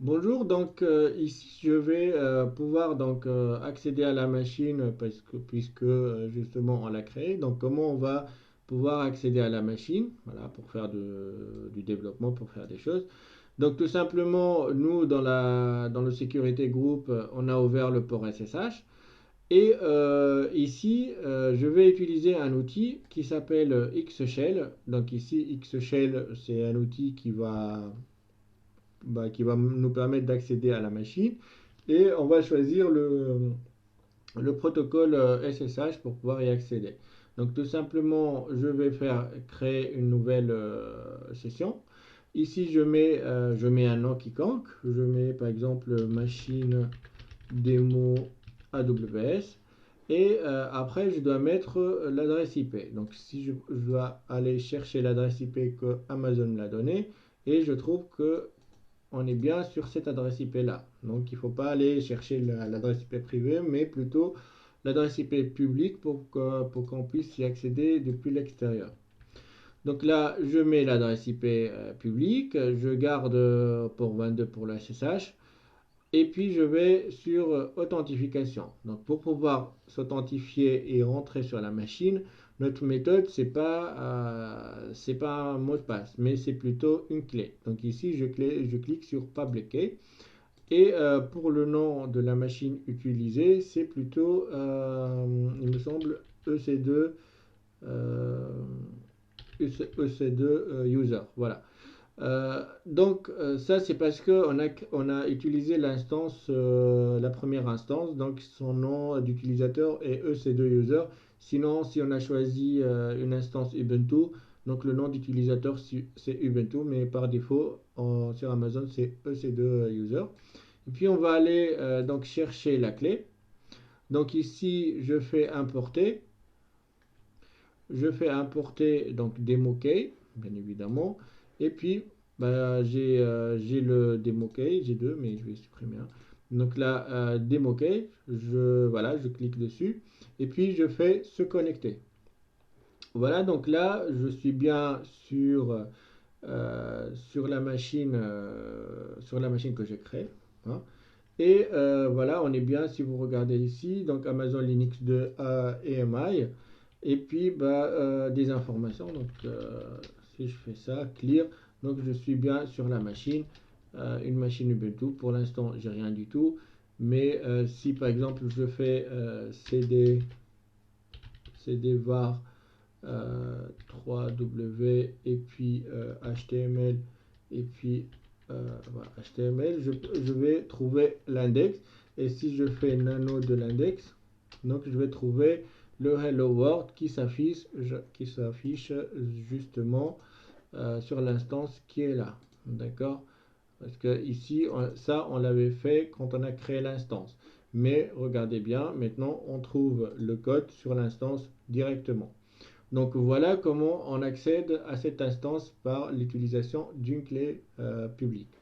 Bonjour, donc ici je vais pouvoir accéder à la machine puisque justement on l'a créée. Donc comment on va pouvoir accéder à la machine, voilà, pour faire du développement, pour faire des choses. Donc tout simplement, nous dans le Security Group, on a ouvert le port SSH et ici je vais utiliser un outil qui s'appelle Xshell. Donc ici Xshell c'est un outil qui va nous permettre d'accéder à la machine. Et on va choisir le protocole SSH pour pouvoir y accéder. Donc tout simplement, je vais faire créer une nouvelle session. Ici, je mets un nom quiconque. Je mets par exemple machine démo AWS. Et après, je dois mettre l'adresse IP. Donc si je dois aller chercher l'adresse IP que Amazon me l'a donnée, et je trouve que on est bien sur cette adresse IP là. Donc il ne faut pas aller chercher l'adresse IP privée, mais plutôt l'adresse IP publique pour qu'on puisse y accéder depuis l'extérieur. Donc là, je mets l'adresse IP publique, je garde port 22 pour le SSH, et puis je vais sur authentification. Donc pour pouvoir s'authentifier et rentrer sur la machine, notre méthode, c'est pas un mot de passe, mais c'est plutôt une clé. Donc ici, je clique sur Public Key. Et pour le nom de la machine utilisée, c'est plutôt, il me semble, EC2, EC2 User. Voilà. Ça c'est parce qu'on a utilisé l'instance, la première instance, donc son nom d'utilisateur est EC2User. Sinon, si on a choisi une instance Ubuntu, donc le nom d'utilisateur c'est Ubuntu, mais par défaut sur Amazon c'est EC2User. Et puis on va aller donc chercher la clé. Donc ici je fais importer donc demo key, bien évidemment. Et puis bah, j'ai le demo key, j'ai deux, mais je vais supprimer un. Donc là, demo key, voilà, je clique dessus. Et puis je fais se connecter. Voilà, donc là, je suis bien sur la machine que j'ai créée, hein. Et voilà, on est bien, si vous regardez ici, donc Amazon Linux 2 EMI, et puis bah, des informations. Donc si je fais ça, clear, donc je suis bien sur la machine, une machine Ubuntu. Pour l'instant, j'ai rien du tout. Mais si par exemple je fais cd var 3W et puis HTML et puis voilà, HTML, je vais trouver l'index. Et si je fais nano de l'index, donc je vais trouver le hello world qui s'affiche justement sur l'instance qui est là. D'accord? Parce que ici, ça, on l'avait fait quand on a créé l'instance. Mais regardez bien, maintenant, on trouve le code sur l'instance directement. Donc voilà comment on accède à cette instance par l'utilisation d'une clé publique.